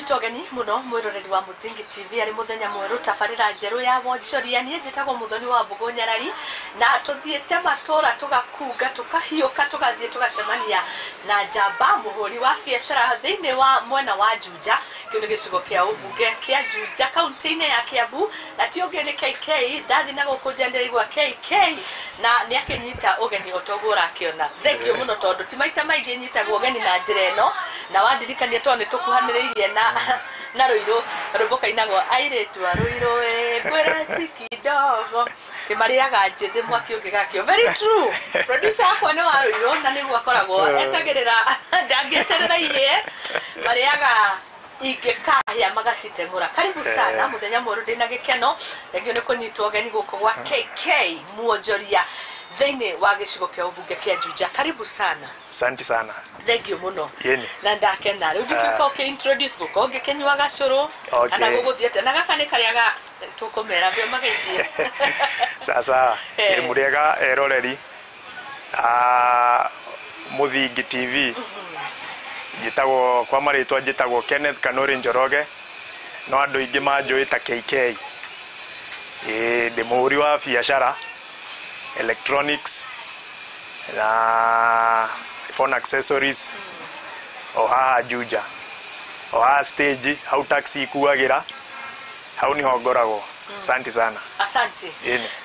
Togeni muno mwiroreri wa Muthingi TV ari muthenya mweru Tabarira njeru ya Wonjoria nie njitagwo Muthoni wa Wambugu Nyarari na tuthiete matura tugakunga tukahiuka tugathie tugacemania na njamba muhuri wa biacara thiini wa mwena wa Juja kiu ni gicigo kia ubunge kia Juja kaunti-ini ya Kiambu na ti ungi ni KK ndathi na gukunjandira igwa KK na ni akinyita ugeni otogura akiona thengio muno tondu ti maita maingi nyitagwo ugeni na njira eno na wandirikania to ni tukuhaniriirie na ruiro ruboka inagwo airetu aruiro gwera tikidogo kimariaga njithi mwaki ungigakio very true producer akwa ni wa ruiro na niguo akoragwo etagirira ndangieterera irie mariaga igekahia magacitengura karibu sana muthenya mweru ndina gikeno thengio ni kunyitwo ugeni guko gwa KK Wonjoria thiini wa gicigo kia ubunge kia Juja karibu sana. Asante sana. Thengio muno. Yeni. Na ndakena riu ndikiko ke introduce guko ngikenywa gacuru ana guguthiete na gaka ni kariaga tukumera byo magaithie. Sasa iri muriega eroreri Muthingi TV jitagwo kwa maritwa jitagwo Kenneth Kanori Njoroge no andu ingi manjuita KK ndi muhuri wa biacara electronics na phone accessories oha Juja oha stage hau taxi kuagira hau ni hongoragwo. Asante sana. Asante.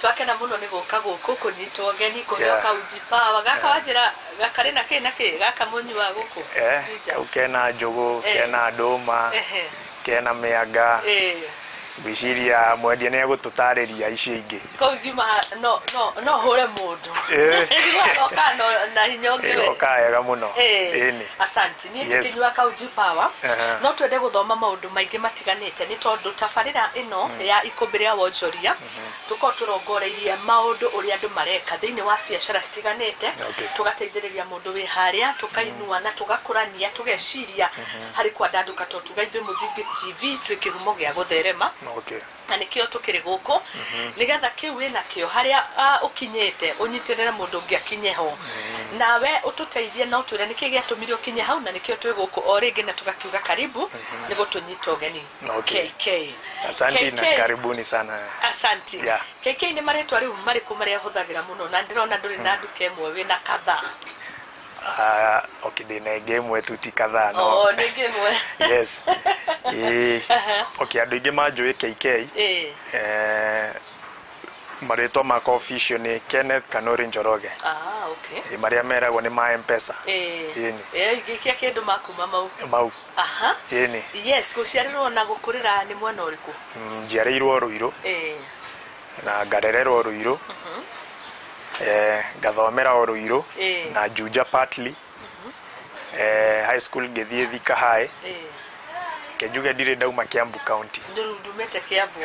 Twakena muno ni guka guku kunyitwo ngeni kuhioka ujipawa gaka wajira gakari na ke gaka munyu wa guku ukena njugu kena nduma kena mianga biciria mwendia ni agututariria icio ingi ko gima no hore mundu oka na hinyongewe okaega muno ini asante ni kinywa ka ujipawa no twende guthoma maundu maingi matiganite ni tondu Tabarira ino ya Ikumbi Ria Wonjoria tuko turongoreirie maundu uri andu mareka thiini wa biacara citiganite tugateithiriria mundu wi haria tukainua na tugakurania tugeciria hari kwandanduka to tugaithwe Muthingi TV twikihumo gia gutherema na nikio tukiri guku nigetha kiu wina kio haria ukinyete unyitirira mundu ungi akinye ho nawe ututeithie no twire niki giatumire ukinye hau na nikio twi guku o ringi na tugakiuga karibu nigo tunyita ugeni KK. Asante na karibuni sana. Asante. KK ni maretwa riu mariku maria huthagira muno na ndirona nduri na nduke mwe wina kadhaa. Okay, the game we tuti kadhaa no. Oh, the game we. Yes. Okay, andu ingi manjui KK. Maretwa maka official ni Kenneth Kanori Njoroge. Okay. Maria meragwo ni ma M-Pesa. Igikia kindu makuma mau. Yeni. Yes, guciarirwo na gukurira ni mwena uriku. Njiarirwo Ruiro. Na ngarererwo Ruiro. Gathomera Ruiro na Juja partly. High school gethie Thika High. Kejuge ndire ndauma Kiambu County. Ndumete Kiambu.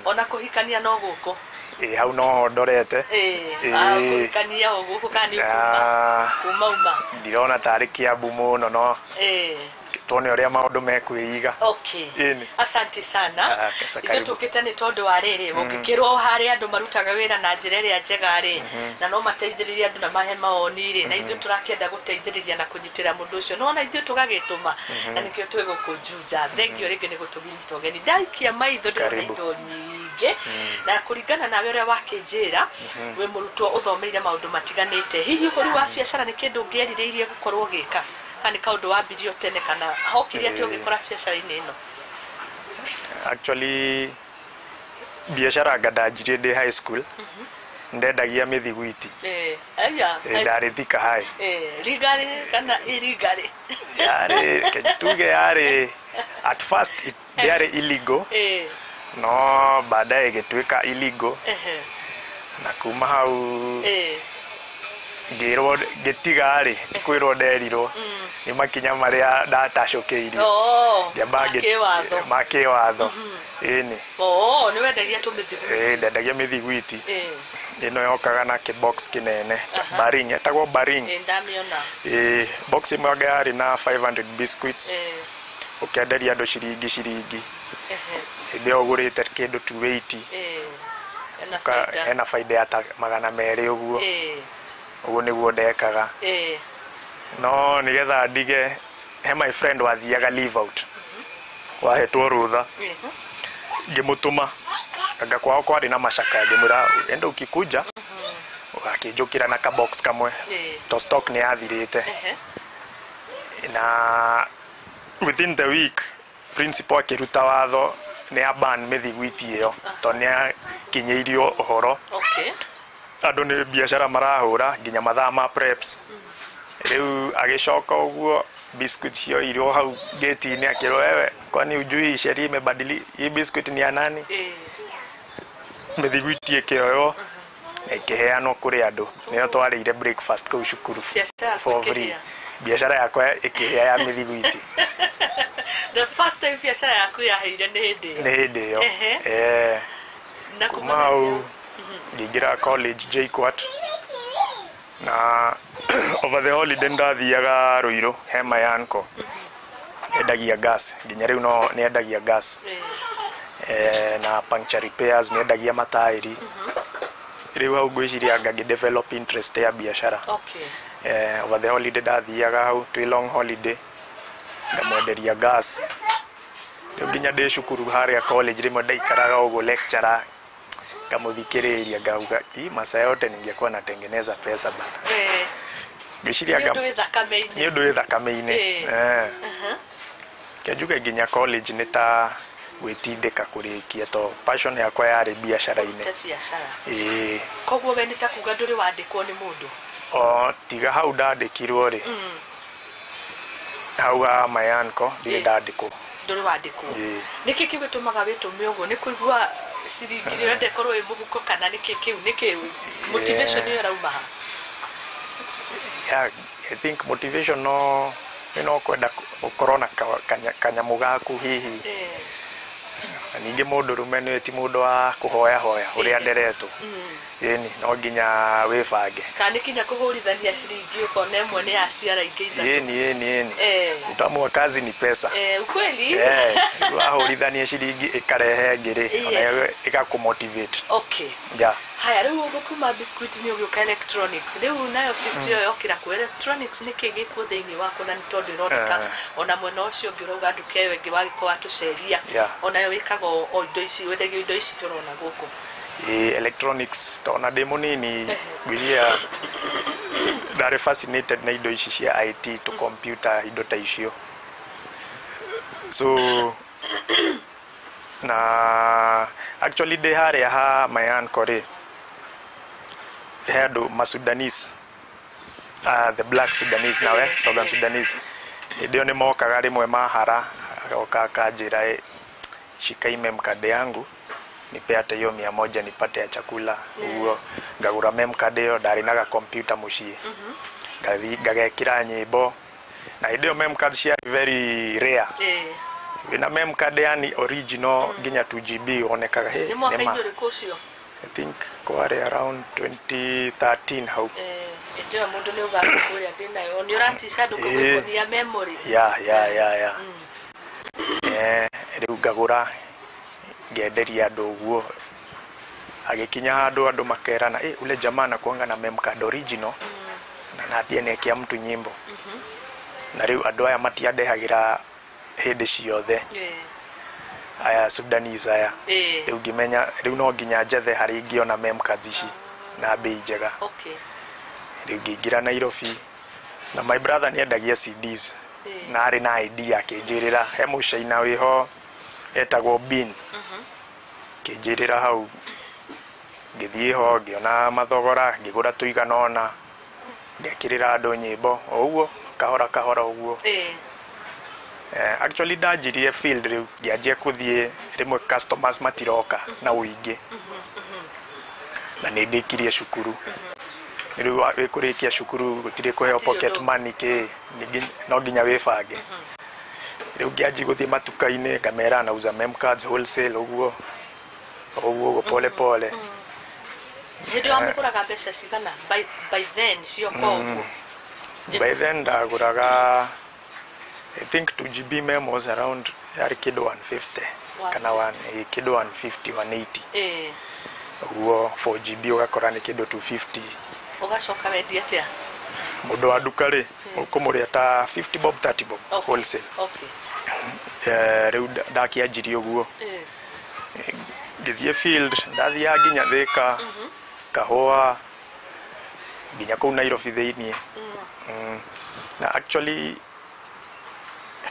Ona kuhikania no guko. Hau no ndorete. Kuhikania guko kani kuma. Ndirona tari Kiambu muno no. Tuone uria maundu mekwiiga. Okay. Asante sana. Ithu tukite ni tondu wa riri ungikirwo hari andu marutaga wira na njira iria njega ri na no mateithiriria andu na mahe maoni ri na ithu turakenda guteithiriria na kunyitira mundu ucio no na ithu tugagituma na nikio twi gukunjuja thengio ringi ni gutuginyita ugeni ndaikia maitho ndona indo nyingi na kuringana nawe uria wakinjira we murutwo uthomeire maundu matiganite hihi uhuri wa biacara ni kindu ngieririirie gukorwo gika kana kaundu wa bidio tene kana hokiri ati ugikora biacara-ini ino? Actually biacara ngadajire ndi high school ndendagia mithiguiti ndari Thika High rigari kana irigari ketuge yari at first yari illegal no baadaye getwika illegal na kuma hau ngirwo getigari kwirwo nderirwo ni makinya maria ndatacukeirio make watho ini ni wendagia tumithiguiti ndendagia mithiguiti ino yokaga na kibox kinene baring etagwo baring ndamiona box imwe yari na 500 biscuits ukenderia andu ciringi ndio ugurite kindu 280 ena faida ya magana meri uguo uguo niguo ndekaga no nigetha ndige he my friend wathiaga leave out wahetwo rutha ngimutuma anga kwao kwari na macaka ngimura enda ukikuja akijukira na ka box kamwe to stock ni athirite na within the week principal akiruta watho ni aban mithiguiti iyo to ni kinyeirio uhoro andu ni biashara marahura nginya mathaa ma preps riu agicoka uguo biscuit cio irio hau gate ni akiro wewe kwani ujui sheria imebadili hii biscuit ni ya nani mithiguiti ikioyo ikiheanwo kuri andu niyo twarire breakfast kau cukuru for free biashara yakwa ikihea ya mithiguiti the first time biashara yaku yaheire ni hindi iyo na kumau ngingira college JKUAT na over the holiday ndathiaga Ruiru hema yanko endagia gas nginya riu no ni endagia gas na puncture repairs ni endagia matairi riu hau ngwiciria ngagi develop interest ya biashara over the holiday ndathiaga hau twi long holiday ngamwenderia gas riu nginya ndi cukuru haria college rimwe ndaikaraga uguo lecturer kamuthikiriria ngauga masaa yote ningekuwa natengeneza pesa bana ngwiciria ni undu wi thakame-ini kiajuga nginya college ni ta gwitindika kurikia to passion yakwa yari biashara-ini koguo we ni ta kuga nduri wandikwo ni mundu tiga hau ndandikirwo ri hau ha mayanko ndiri ndandikwo nduri wandikwo niki kigutumaga witume uguo ni kuigua ciringi rende korwo i muhuko kana niki kiu niki motivation yo rauma I think motivation no kwenda ukorona kanyamu gaku hihi ningi mundu rume ti mundu wa kuhoya uria nderetwo yeni no nginya wibange kana kinya kuhurithania ciringi ukona imwe ni aciara ingi ithatu yeni utamwa kazi ni pesa ukweli wahurithania ciringi ikarehe ngiri ona ikakumotivate haya riu gukuma biscuit ni ugiuka electronics riu nayo shift yo yokira ku electronics ni kigikuo thiini wako na nitondo ironeka ona mwena ucio ngiroga nduke wengi wagiko watuceria ona yo wikago indo ici wendagio indo ici turona guku electronics tona demo nini gwiria very fascinated na indo ici cia IT to computer indo ta icio so na actually they haria ha mayan kore head Masudanese the black Sudanese nawe Southern Sudanese ndio ni mokaga rimwe mahara agoka kanjira shikaime mkade yangu nipeate hiyo 100 nipate ya chakula huo ngagura memkade yo dari naga computer mushie ngagekira nyimbo na ndio memkade cia very rare wina memkade yani original ginya 2GB onekaga ni mwaka ndio rikocio I think kware around 2013 how ndio mundu ni ugakuria ndina yo ni urati shadu kugonia memory riu ngagura ngenderia andu uguo agikinya andu makerana ule jamaa na kuanga na memcard original na nathie nekia mtu nyimbo na riu andu aya matiandehagira hindi ciothe aya Sudanese aya riu ngimenya riu no nginya njethe hari ngiona memcards ici na bei njega riu ngingira Nairobi na my brother ni endagia CDs na ari na ID akinjirira he mucaina wiho etagwo bin kinjirira hau ngithie ho ngiona mathogora ngigura tuiganona ngekirira andu nyimbo oguo kahora uguo actually ndajirie field riu ngianjia kuthie rimwe customers matiroka na uingi na nindikirie cukuru riu wikurikia cukuru gutire kuheo pocket money ke no nginya wibange riu ngianji guthie matuka-ini ngamera nauza memcards wholesale uguo pole ndio amukuraga pesa cigana by then cio koguo by then ndaguraga I think 2GB memos around yari kido 150 kana 1 kido 150 180 uguo 4GB ugakora ni kido 250 ugacoka wendia atia mundu wa duka ri ukumuria ta 50 bob 30 bob wholesale. Riu ndakianjirie uguo ngithie field ndathia nginya Thika Kahua nginya kuu Nairobi thiini na actually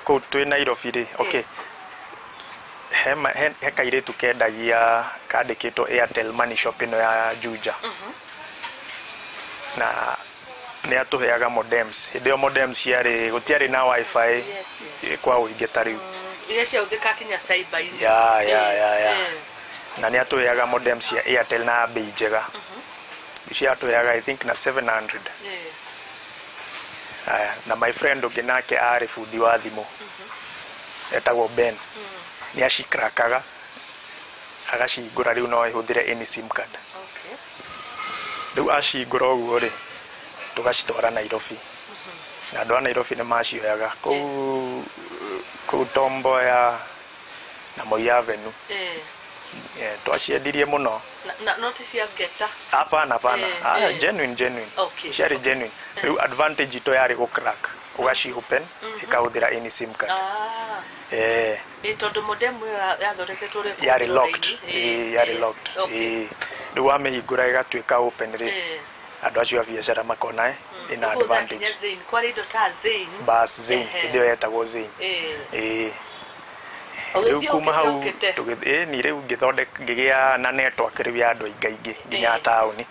kuu twi Nairobi ri he kairitu kendagia kandikitwo Airtel Money shop ino ya Juja na ni atuheaga modems hĩndĩ modems ciarĩ gũtiarĩ na wifi kwa ũingĩ ta rĩu iria ciahũthĩka kinya cyber ya na ni atuheaga modems cia Airtel na bei njega ici atuheaga I think na 700 na my friend ũngĩ nake arĩ bundi wa thimũ etagwo Ben ni acikrakaga agacingũra rĩu no ihũthĩre any sim card rĩu acingũra ũguo rĩ tugacitwara Nairobi na andũ a Nairobi nĩ macioyaga kũu Tomboya na Moi Avenue twaciendirie mũno no ti cia ngeta hapana genuine ciarĩ genuine rĩu advantage ito yarĩ gũcrack ugaci open ikahũthĩra any sim card tondũ modem ĩyo yathondeketwo yarĩ locked rĩu wamĩhingũra ĩgatuĩka open rĩ andũ acio a biacara makona ina advantage kwari indo ta Zain bas Zain ndio yetagwo Zain rĩu kuma hau ni rĩu ngĩgĩa na network rĩu ya andũ aingĩ nginya taũni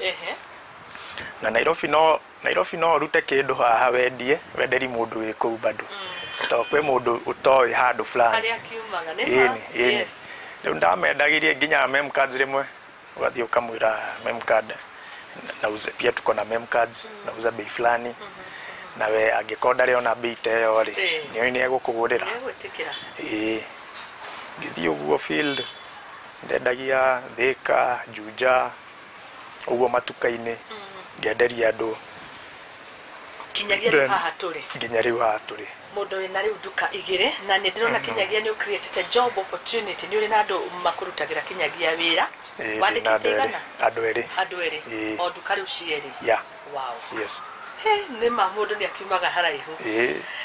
na Nairobi no rute kĩndũ haha wenderi mũndũ wĩ kũu bado to kwĩ mũndũ ũtoĩ handũ fulani rĩu ndamendagirie nginya mem cards rĩmwe ugathiĩ ukamwĩra mem card nauza pia tuko na mem cards nauza bei fulani na we angĩkorwo ndarĩ ona bei ta ĩyo rĩ nĩ egũkũgũrĩra ngĩthiĩ ũguo field ndendagia Thika Juja ũguo matuka-inĩ ngĩenderia andũ kinyagia rĩu haha tũrĩ mũndũ wĩna rĩu duka igĩrĩ na nĩ ndĩrona kinyagia nĩ created job opportunity nĩ ũrĩ na andũ makurutagĩra kinyagia wĩra wandĩkĩte igana andũ erĩ o duka rĩu cierĩ wow yes nĩ mũndũ nĩ akiumaga haraihu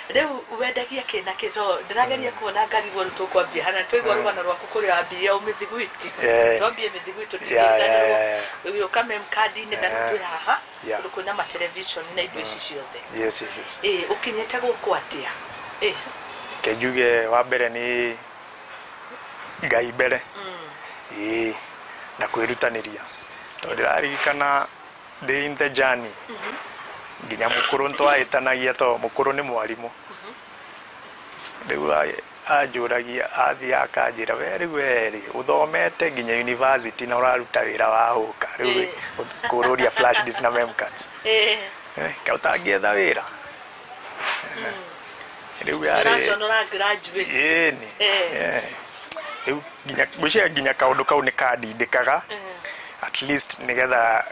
rĩu wendagia kĩna kĩto ndĩrageria kuona ngarigwo rĩu tũkwambia hana tũigua rũgano rwaku kũrĩa wambia mĩthiguiti twambie mĩthiguiti tũtigĩrĩra ũka mem card-inĩ na rĩu twĩ haha kũndũ kwĩna matelevision na indo ici ciothe ũkinyĩte gũkũ atĩa kenjuge wa mbere nĩ Ngai mbere na kwĩrutanĩria tondũ ndĩraririkana ndĩ in the journey nginya mũkũrũ ntwahĩtanagia to mũkũrũ nĩ mwarimũ rĩu anjũragia athiĩ akanjĩra we rĩu werĩ ũthomete nginya university na ũraruta wĩra wa hũka rĩu kũrũria flash disk na mem cards kaũtangĩetha wĩra rĩu yarĩ rĩu nginya kaũndũ kau nĩ kandindĩkaga at least nĩgetha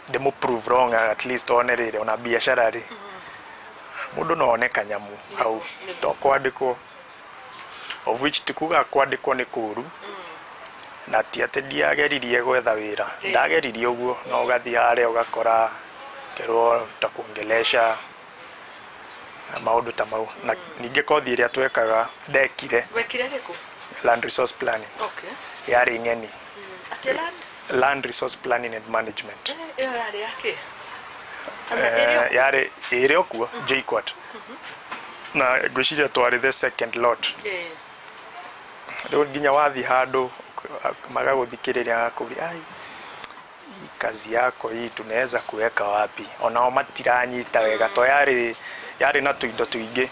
demo prove wrong at least one rĩrĩ ona biacara rĩ mũndũ no one kanyamu hau to kwandĩkwo of which tikuga kwandĩkwo nĩ kũru na ti atĩ ndiageririe gwetha wĩra ndageririe ũguo no ũgathiĩ harĩa ũgakora kerwo ta kuongelesha maũndũ ta mau na ningĩ kothi ĩrĩa twekaga ndekire land resource planning yarĩ ng'eni land resource planning and management yarĩ ĩrĩ okuo JKUAT na ngwĩciria twarĩ the second lot rĩu nginya wathiĩ handũ magagũthikĩrĩria kũria kazi yako hii tunaweza kuweka wapi onao matiranyita wega to yarĩ na tuindo tuingĩ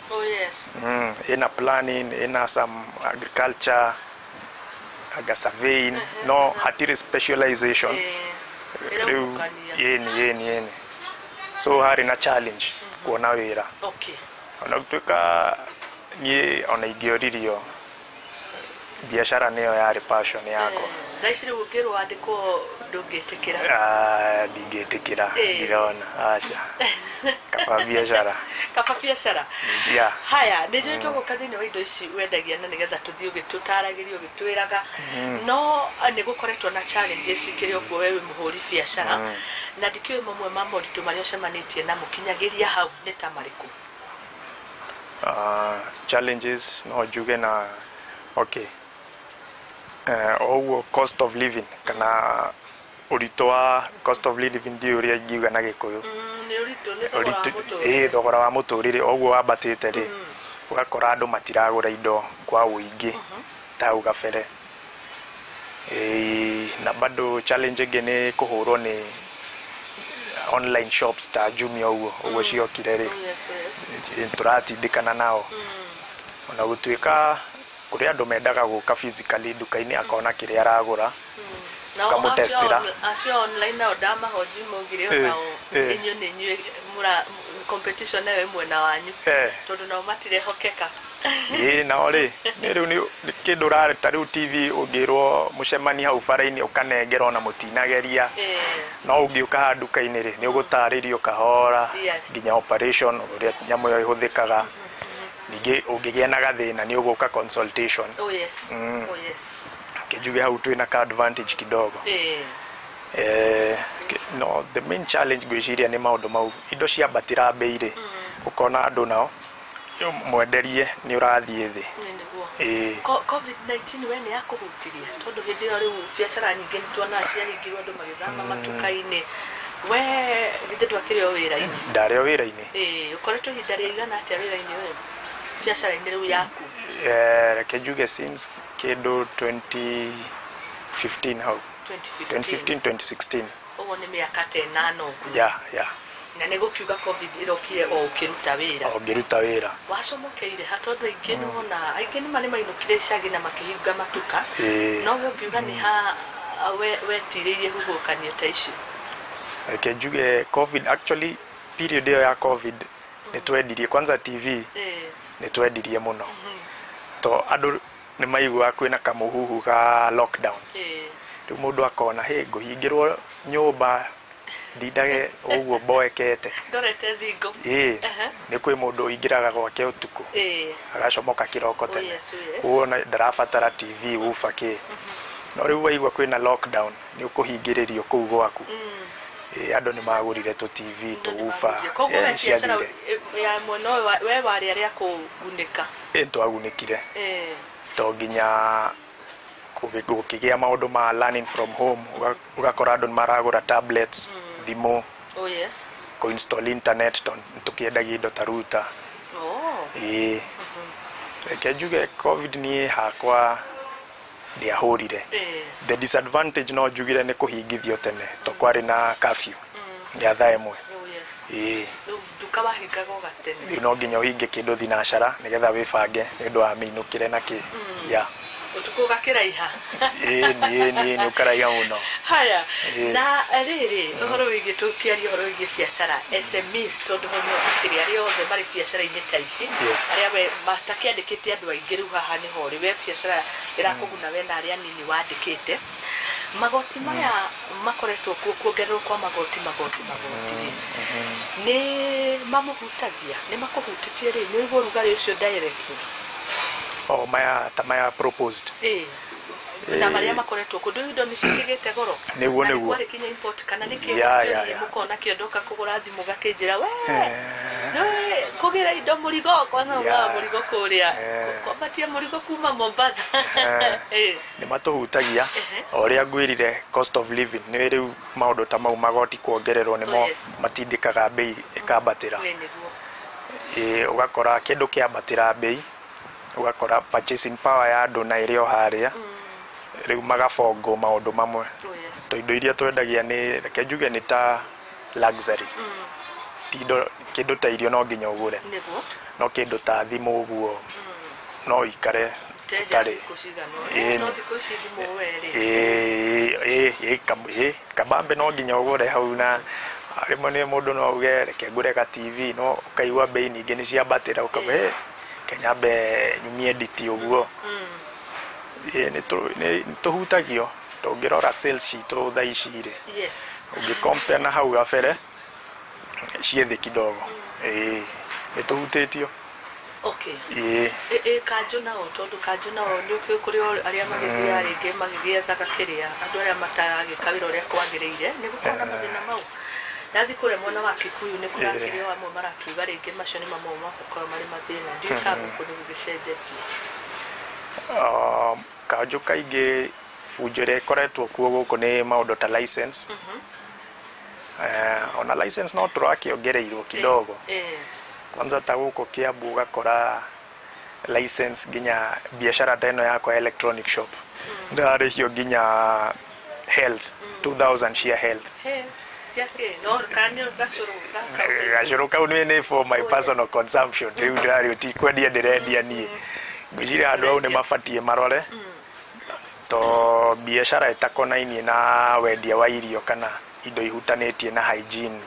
ina planning ina some agriculture aga surveying no hatire specialization yeni so harĩ na challenge kuona wĩra ona gũtuĩka niĩ ona ingĩoririo biacara nĩyo yarĩ passion yakwa thaicirĩ gũkĩrwo andĩkwo ndũngĩtĩkĩra ndingĩtĩkĩra ndirona aca kaba biacara yeah. Haya nĩnjũĩ tũgũka thĩinĩ wa indo ici wendagia na nĩgetha tũthiĩ ũgĩtũtaragĩria ũgĩtwĩraga no nĩgũkoretwo na challenges ikĩrĩ ũguo we wĩ mũhũri biacara na ndikĩũĩ mamwe ma moritũ marĩa ũcemanĩtie namo kinyagĩria hau nĩ ta marĩkũ? Challenges no njuge na okay oguo cost of living kana ũritũ wa cost of living ndi ũrĩa ingiuga na Gĩkũyũ thogora wa mũtũrĩre oguo wambatĩte rĩ ũgakora andũ matiragũra indo kwa ũingĩ ta hau gabere na bado challenge ĩngĩ nĩ kũhũrwo nĩ online shops ta Jumia ũguo ciokire rĩ tũratindĩkana nao ona gũtuĩka kũrĩ andũ mendaga gũka physically duka-inĩ akona kĩrĩa aragũra kamũtestĩra acio online nao ndamahoji maugire onao inyuĩ nĩ inyuĩ competition nayo mwena wanyu tondũ nao matirehokeka nao rĩ rĩu nĩ kĩndũ ũrareta rĩu TV ũngĩrwo mũcemani hau bara-inĩ ũkanengera na mũtinageria no ũngĩũka haha duka-inĩ rĩ nĩ ũgũtarĩrio kahora nginya operation ũrĩa nyamũ ĩyo ĩhũthĩkaga ningĩ ũngĩgĩa na gathĩna nĩ ũgũka consultation kĩnjuge hau twĩna ka advantage kidogo no the main challenge gwĩciria nĩ maũndũ mau indo ciambatĩra mbei rĩ ũkona andũ nao mwenderie nĩ ũrathiĩ thĩ COVID-19 we nĩ yakũhutirie tondũ hĩndĩ ĩyo rĩu biacara nyingĩ nĩtuonaga ciahingirwo andũ magĩthama matuka-inĩ we githĩ ndwakĩrĩ o wĩra-inĩ? Ndarĩ o wĩra-inĩ ũkoretwo ihinda rĩigana atĩa wĩra-inĩ ũyũ biacara-inĩ rĩu yaku? Reke njuge since kĩndũ 2015 hau 2015-2016 ũguo nĩ mĩaka ta 8 ũguo na nĩ gũkiuga COVID ĩrokire o ũkĩruta wĩra wacomokeire ha tondũ aingĩ nĩwona aingĩ nĩ mainũkire icagi na makĩhinga matuka no we ũkiuga nĩ ha wetirĩirie huhũkanio ta icio? Reke njuge COVID actually period ĩyo ya COVID nĩ twendirie kwanza TV nĩ twendirie mũno to andũ nĩ maiguaga kwĩna kamũhuhu ga lockdown rĩu mũndũ akona ngũhingĩrwo nyũmba ndindage ũguo mboekete ndorete thingo nĩ kwĩ mũndũ ũingĩraga gwake ũtukũ agacomoka kĩroko tene kuona ndarabatara TV ufa kĩ no rĩu waigua kwĩna lockdown nĩ ũkũhingĩrĩrio kũu gwaku andũ nĩ magũrire tũ TV tũ ufa ciathire ya mwena we warĩ arĩa kũgunĩka twagunĩkire to nginya gũkĩgĩa maũndũ ma learning from home ũgakora andũ maragũra tablets thimũ kũinstall internet tũkĩendagia indo ta router reke njuge COVID niĩ hakwa ndiahũrire the disadvantage no njugire nĩ kũhingithio tene to kwarĩ na curfew ya thaa ĩmwe no nginya ũhinge kĩndũ thinacara nĩgetha wĩbange nĩ ũndũ wa mĩinũkĩre na kĩ ũtukũ gakĩraiha niĩ nĩ ũkaraiha mũno. Haya na rĩrĩ ũhoro wĩgiĩ tũkĩaria ũhoro wĩgiĩ biacara SMEs tondũ hano akĩrĩa arĩa othe marĩ biacara-inĩ ta ici arĩa matakĩandĩkĩte andũ aingĩ rĩu haha nĩho rĩ we biacara ĩrakũguna we na arĩa nini wandĩkĩte magoti maya makoretwo kuongererwo kwa magoti nĩ mamũhutagia nĩ makũhutĩtie rĩ nĩ ũiguo rugarĩ ũcio direct maya proposed na maria makoretwo kũndũ indo nĩ cikĩgĩte goro nĩguo kinya import kana nĩ kĩyo mũkona kĩondoka kũgũra thimũ gakĩnjĩra we kũgĩra indo mũrigo kwanza mũrigo kũrĩa kwabatia mũrigo kuma Mombasa nĩ matũhutagia o ũrĩa ngwĩrire cost of living nĩ rĩu maũndũ ta mau magoti kuongererwo nĩmo matindĩkaga bei ĩkambatĩra ũgakora kĩndũ kĩambatĩra bei ugakora purchasing power ya andũ na ĩrĩ o harĩa rĩu magabongo maũndũ mamwe to indo iria twendagia nĩ reke njuge nĩ ta luxury kĩndũ ta irio no nginya ũgũre no kĩndũ ta thimũ ũguo no ikare tarĩ kabambe no nginya ũgũre hau na rĩmwe nĩ mũndũ no uge reke ngũre ka TV no ũkaigua bei ningĩ nĩ ciambatĩra ũkabe kenyambe nyumie nditi ũguo nĩ tũhutagio tũngĩrora sales citũ thaa ici rĩ Yes. ũngĩcompare na hau gabere ciĩ thĩ kidogo nĩtũhutĩtio. Okay. Kanjũ nao tondũ kanjũ nao nĩ ũkĩũĩ kũrĩ arĩa magĩthiaga rĩngĩ magĩgĩethaga kĩrĩa andũ arĩa mataragĩka wĩra ũrĩa kwagĩrĩire nĩ gũkorwo na mathĩna mau. Nathi kũrĩa mwena wa Kikuyu nĩ kũrakĩrĩo amwe marakiuga rĩngĩ macio nĩ mamwe makorwo marĩ mathĩna. Ndiũĩ kana gũkũ nĩ gũgĩcenjetie. Kanjũ kaingĩ bunjo ĩrĩa ĩkoretwo kuo gũkũ nĩ maũndũ ta license. Ona license no tũrakĩongereirwo kidogo. Kwanza ta gũkũ Kiambu ũgakora license nginya biashara ta ĩno yakwa electronic shop ndarĩhio nginya health 2000 cia health. Gacũrũ kau nĩ for my personal consumption rĩu ndarĩ ũtikwendia ndĩrendia niĩ ngwĩciria andũ au nĩ mabatiĩ marore to biashara ĩtakonainie na wendia wa irio kana indo ihutanĩtie na hygiene.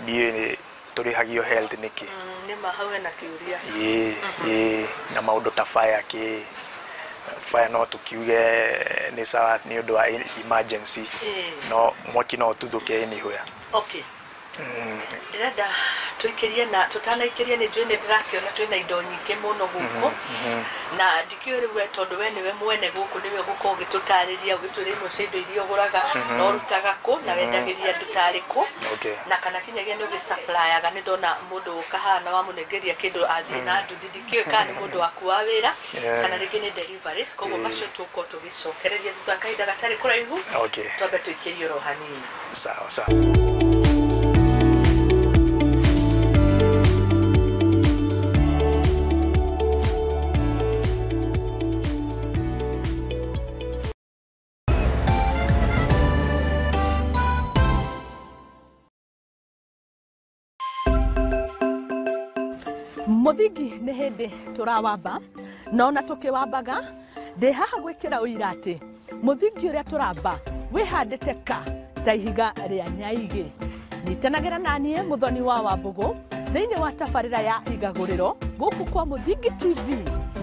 Ndiĩ tũrĩhagio health nĩkĩ nĩma hau hena kĩũria na maũndũ ta fire no tũkiuge nĩ sawa nĩ ũndũ wa emergency no mwaki no ũtuthũke anywhere. Okay. Ndĩrenda tũikĩrie na tũtanaikĩrie nĩ njũĩ nĩ ndĩrakĩona twĩna indo nyingĩ mũno gũkũ na ndikĩũĩ rĩu tondũ we nĩwe mwene gũkũ nĩwe gũkorwo ũgĩtũtarĩria ũgĩtwĩra imwe cia indo iria ũgũraga na ũrutaga kũ na wendagĩria andũ tarĩ kũ na kana kinyagia nĩ ũgĩsupply-aga nĩ ndona mũndũ ũkahana wamũnengeria kĩndũ athiĩ na nduthi ndikĩũĩ kana nĩ mũndũ waku wa wĩra kana rĩngĩ nĩ deliveries koguo macio tũkorwo tũgĩcokereria thutha kahinda gatarĩ kũraihu twambe tũikĩrie oro hanini. Sawa. Mũthingi nĩ hĩndĩ tũrawamba no na tũkĩwambaga ndĩ haha gwĩkĩra ũira atĩ mũthingi ũrĩa tũramba wĩhandĩte ta ihiga rĩa nyaigĩ. Nyitanagĩra naniĩ Muthoni wa Wambugu thĩinĩ wa tabarĩra ya igagũrĩro gũkũ kwa Mũthingi TV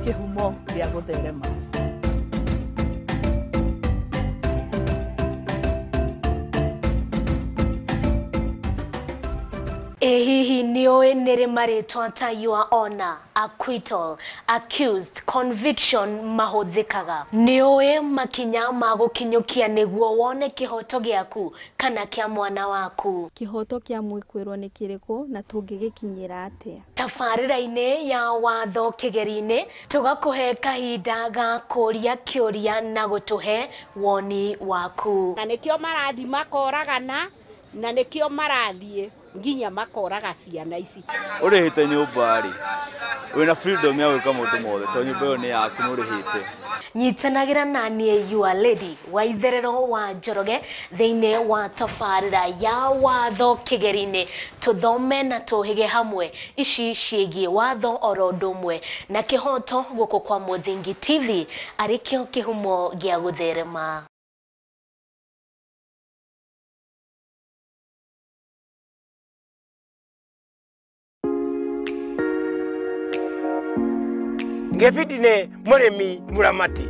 kĩhumo gĩa gũtherema. Hihi nĩũĩ nĩrĩ marĩtwa ta your honor, acquittal, accused, conviction mahũthĩkaga? Nĩũĩ makinya ma gũkinyũkia nĩguo wone kĩhoto gĩaku kana kĩa mwana waku? Kĩhoto kĩa mwĩkwĩrwo nĩ kĩrĩkũ na tũngĩgĩkinyĩra atĩa? Tabarĩra-inĩ ya watho kĩgeri-inĩ tũgakũhe kahinda ga kũria kĩũria na gũtũhe woni waku. Na nĩkĩo marathi makoragana na nĩkĩo marathiĩ nginya makoraga ciana ici. Ũrĩhĩte nyũmba rĩ wĩna freedom ya gwĩka maũndũ mothe to nyũmba ĩyo nĩ yaku nĩ ũrĩhĩte. Nyitanagĩra naniĩ your lady wa itherero wa Njoroge thĩinĩ wa tabarĩra ya watho kĩgeri-inĩ tũthome na tũhĩge hamwe ici ciĩgiĩ watho oro ũndũ ũmwe na kĩhoto gũkũ kwa Mũthingi TV arĩkĩo kĩhumo gĩa gũtherema. Ngefiti ne muremi muramati.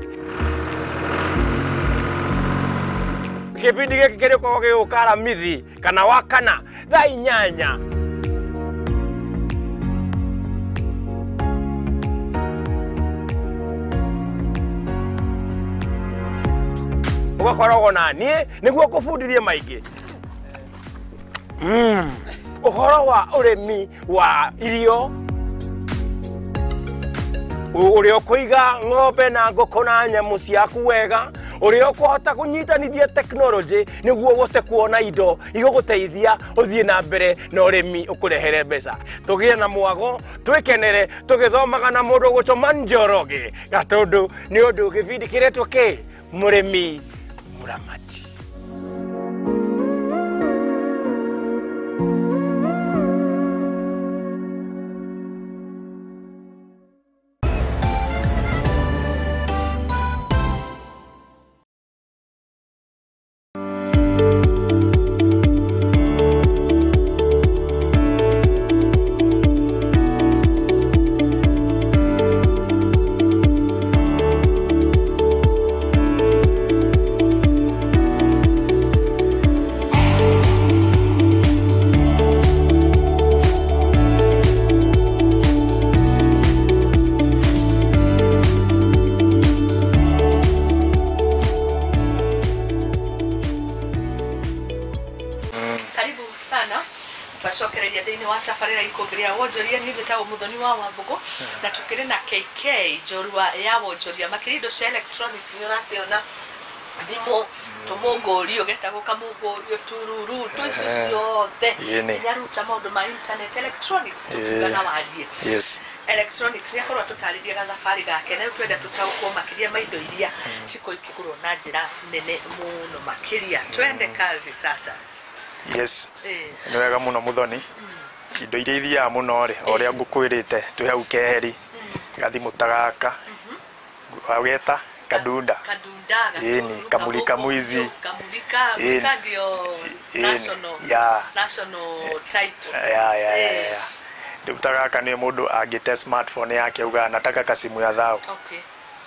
Ngefiti gekere kwa wake ukara mithi kana wakana thaa inyanya. Ugakoragwo na niĩ nĩguo kũbundithie maingĩ. Ũhoro wa ũrĩmi wa irio ũrĩa ũkũiga ng'ombe na ngũkũ na nyamũ ciaku wega, ũrĩa ũkũhota kũnyitanithia technology nĩguo ũhote kuona indo igũgũteithia ũthiĩ na mbere na ũrĩmi ũkũrehere mbeca. Tũgĩe na mwago, twĩkenere, tũgĩthomaga na mũndũ gũtũma Njoroge gatũndũ nĩ ũndũ gĩbindi kĩretwo kĩ mũrĩmi mũramati. tabarira Ikumbi Ria Wonjoria ni njetago Muthoni wa Wambugu na tukiri na KK Njorua ya Wonjoria makirindo cia electronics ni urakiona thimo tumunguri ugetagwo kamunguri tururu tuici ciothe nyaruta maundu ma internet electronics tukugana warie yes electronics ni akorwo tutaririe gathabari gake na twenda tutaukwo makiria maindo iria ciko ikigurwo na njira nene muno makiria twende kazi sasa yes ni wega muno Muthoni indo iria ithia muno ri oria ngukwirite twi hau keheri gathimu tagaka waweta kadunda ni kamulika mwizi kamulika ndio national title Ndutagaka ni mundu angite smartphone yake uga nataka kasimu ya thao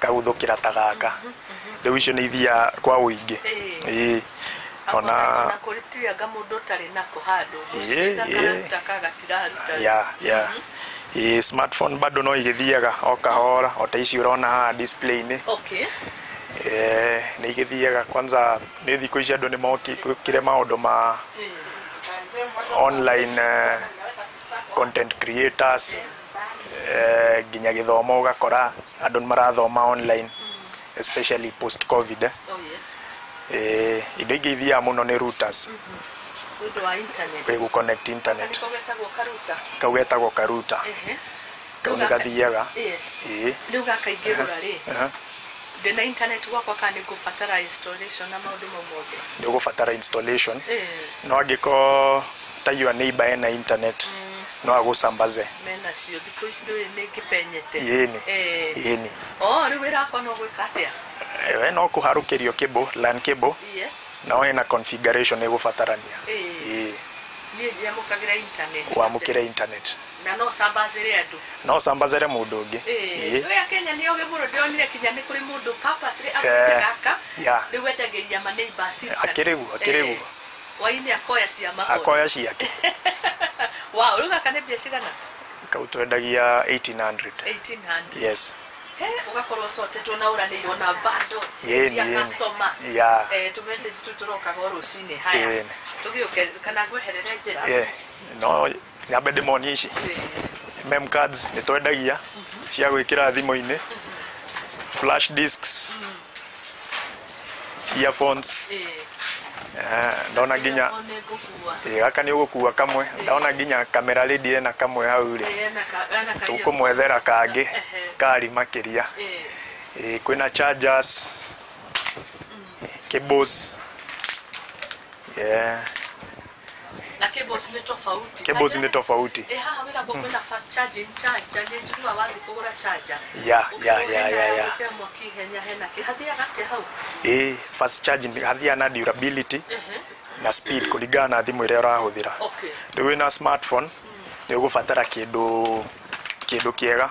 kaguthukira tagaka riu icio ni ithia kwa uingi ona kuritia gamundu tari nako handu gucitaka gatiraruta smartphone bado no igithiaga o kahora o ta ici urona ha display ni ni igithiaga kwanza ni thiko ici andu ni mokire maundu ma online content creators ginya githomo ugakora andu marathoma online especially post covid indo igithia muno ni routers wa internet ku connect internet kaugetagwo karuta kaugathiaga ndio gakaingirura ri ndina internet gwakwa kandi gufatara installation na maundu momothe ndio gufatara installation no angiko tayua neighbor ena internet no agusambaze mena cio thiko ici ndio ni kipenyete yeni riu wira kwa no gwikatia we no kuharukirio cable LAN cable no ena configuration igufatarania ni ya mukagira internet wamukire internet na no sambazire andu no sambazire mundu ungi we Kenya ni oge muno ndionire kinya ni kuri mundu purposely agutagaka ni wetegeria ma neighbors internet akirigu waini akoya cia mahoro akoya ciake wow ruga kana bia cigana kautwendagia 1800 yes ugakorwo sotetwo na uranirwo na bundles ya customer tu message tuturoka goro cine haya tugioke kana gweherere njira no nyambe demoni ici mem cards ni twendagia cia gwikira thimo-ini flash disks earphones ndona ginya gaka ni ugukua kamwe ndona ginya kamera ready ena kamwe hau ri tukumwethera kangi kari makiria kwina chargers cables na cables ni tofauti haha wira kwina fast charging charger ni njuma wathi kugura charger kwa mwaki hena kihathia gate hau fast charging hathia na durability na speed kulingana na thimu iria urahuthira riu na smartphone ni ugufatara kindu kiega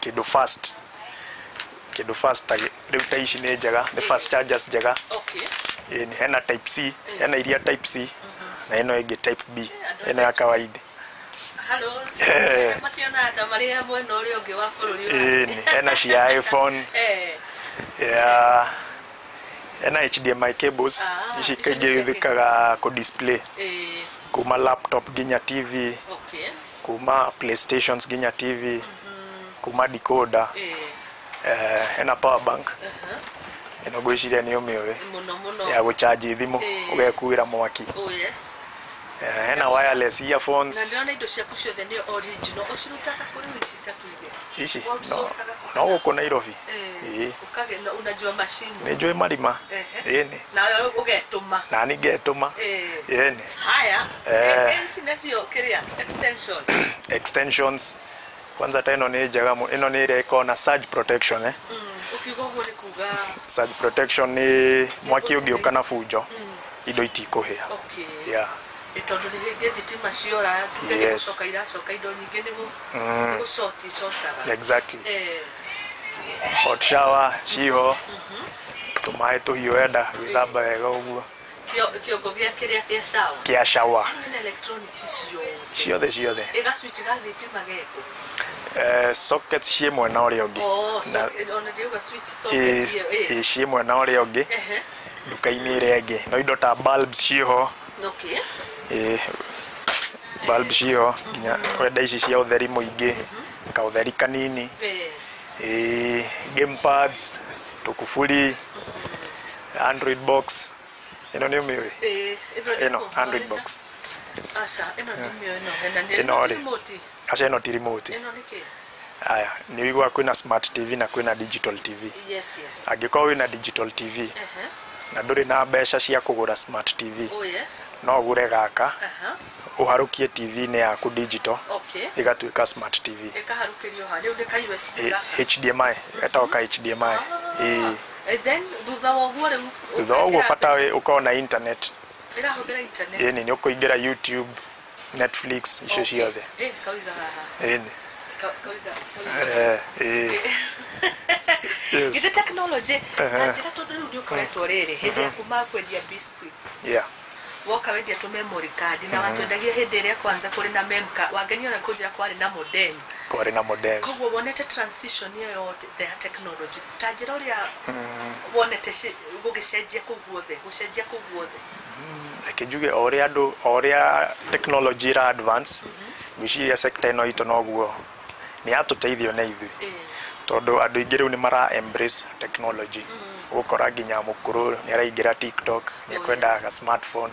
kindu fast riu ta ici ni njega the fast chargers njega ni hena type C hena iria type C na ino ingi type B ino ya kawaida makiona Tabarira mwena uria ungi wa bururi ni hena cia iPhone ena HDMI cables ici kaingĩ ithikaga ku display kuma laptop ginya TV kuma PlayStations ginya TV kuma decoder ena power bank eno gwiciria ni umiwe ya gucharge thimu ugekuira mwaki ena wireless earphones na ndona indo ciaku ciothe ni original ucirutaga kuri ici no guku Nairobi ukagenda unajua machine ni njui marima na ugetuma na ni ngetuma haya ici nacio kiria extensions kwanza teno ni njega ino ni reko na surge protection ukigogo ni kuga surge protection ni mwaki ungiuka na fujo indo itikuhia itondo rige thitima ciora tugende gucoka iracoka indo nyingi ni gucoti cotaga exactly hot shower ciho tumae tuhiwenda gwithamba wega uguo kiongo gia kiria kia shower electronics ciothe ega switch ga thitima geko sockets cie mwena uria ungi ona ndiuga switch socket cie mwena uria ungi duka-ini iria ingi no indo ta bulbs ciho bulb cio nginya wenda ici cia utheri muingi ka utheri kanini gamepads tukufuli Android box ino ni umiwe ino Android box ino ndimio ino ri remote acha ino ti remote ino niki aya ni wigwa kwina smart TV na kwina digital TV yes angĩkorwo wina digital TV na ndũrĩ na mbeca cia kũgũra smart TV no ũgũre gaka uharukie TV-inĩ yaku digital igatuĩka smart TV ikaharukĩrio ha rĩu ndĩka USB HDMI ĩtoka HDMI then thutha wa ũguo bata ũkorwo na internet ĩrahũthĩra internet nĩ ũkũingĩra YouTube Netflix icio ciothe kauiga haha kauiga githĩ technology njĩra tondũ rĩu nĩ ũkoretwo rĩrĩ hĩndĩ ya kuma kwendia biscuit woka wendia tu memory card na watwendagia hĩndĩ ĩrĩa kwanza kũrĩ na mem card wangenio na kũnjira kwarĩ na modem koguo wonete transition ĩyo yote ya technology ta njĩra ũrĩa wonete gũgĩcenjia kũu guothe njuge ũrĩa technology ĩra advance gwĩciria sector ĩno itũ noguo nĩ yatũteithio na ithuĩ tondũ andũ aingĩ rĩu nĩ mara embrace technology gũkora nginya mũkũrũ nĩ araingĩra TikTok nĩ kwendaga smartphone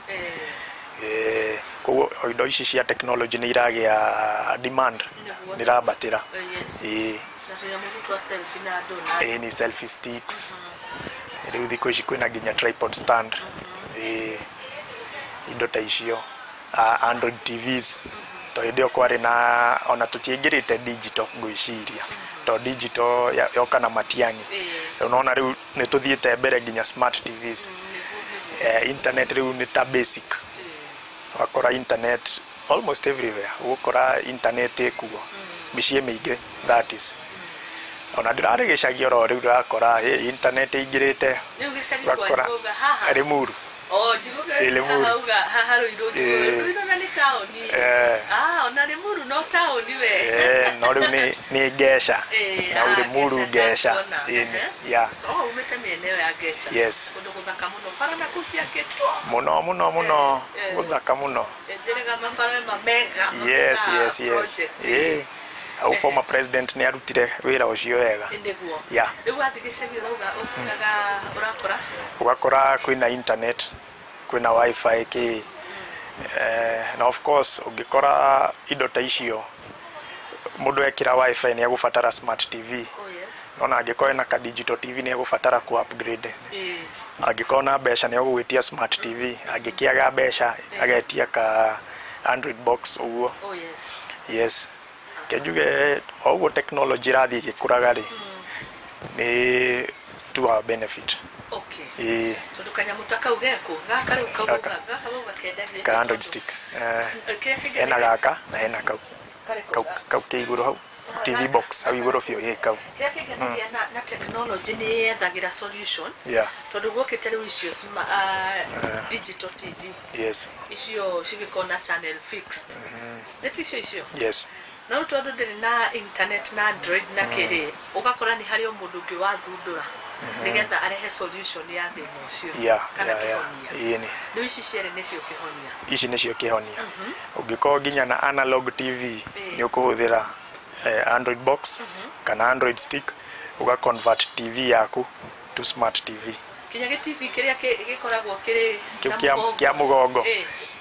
koguo indo ici cia technology nĩ iragĩa demand nĩ irabatĩra ni selfie sticks rĩu thikũ ici kwĩna nginya tripod stand indo ta icio Android TVs to ndio kwarĩ na ona tũtiĩngĩrĩte digital ngwĩciria to digital yoka na matiang'i unaona rĩu nĩ tũthiĩte mbere nginya smart TVs internet rĩu nĩ ta basic wakora internet almost everywhere ukora internet ikuo mĩciĩ mĩingĩ that is ona ndirarĩ gĩcagi oro rĩu rakora internet ĩingĩrĩte wakora Limuru haha Ruiru na ni taoni ona Limuru no taoni we no rĩu nĩ Ngesha na Limuru Ngesha umete mieneo ya Ngesha kundu guthaka muno bara na kuciakĩtwo muno guthaka muno njerega mabara mamega yes au former president nĩ arutire wĩra ũcio wega rĩu athigicagio uga ugakora kwĩna internet kwĩna wifi na of course ũngĩkora indo ta icio mũndũ ekĩra wifi nĩ egũbatara smart TV nona angĩkorwo na ka digital TV nĩ egũbatara ku upgrade angĩkorwo na mbeca nĩ egũgĩtia smart TV angĩkĩaga mbeca agetia ka Android box ũguo yes kejuge oguo technology rathi gĩkũraga rĩ nĩ to our benefit tondu kanyamu takau geko gaka rĩu kauga kendagia ka Android stick ena gaka na ena kau kĩigũrũ hau TV box hau igũrũ biũ kau na technology nĩ yethagira solution tondu gũkĩte rĩu icio digital TV icio cigĩkorwo na channel fixed ndeti icio no tondu ndĩrĩ na internet na Android na kĩrĩ ugakora nĩ harĩ mũndũ ũngĩ wathundũra nigetha arehe solution ya thĩna ũcio kana kĩhonia rĩu ici cierĩ nĩcio kĩhonia ũngĩkorwo nginya na analog TV nĩ ũkũhũthĩra Android box kana Android stick uga convert TV yaku to smart TV kinya TV kĩrĩa gĩkoragwo kĩrĩ kĩa mũgongo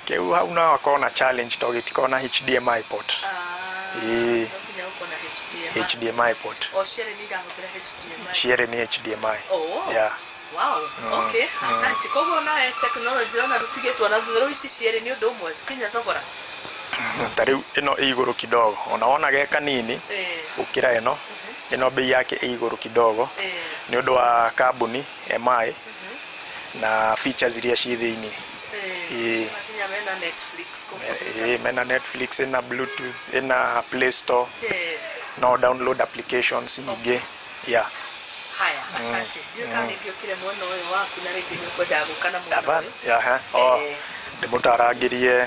kĩu hau no akorwo na challenge to gĩtikorwo na HDMI port HDMI port cierĩ nĩ HDMI okay asante koguo nawe technology ona rutigĩtwo na thutha ici cierĩ nĩ ũndũ ũmwe kinya thogora ta rĩu ĩno igũrũ kidogo ona wona ge kanini gũkĩra ĩno bei yake igũrũ kidogo nĩ ũndũ wa kambuni MI na features iria ciĩ thĩinĩ mena Netflix ina Bluetooth ina Play Store no download applications nyingĩ haya asante ndio kama ningĩokire mwana ũyũ waku na rĩngĩ nĩ ũkwendaga gũkana mũno ndĩmũtarangĩrie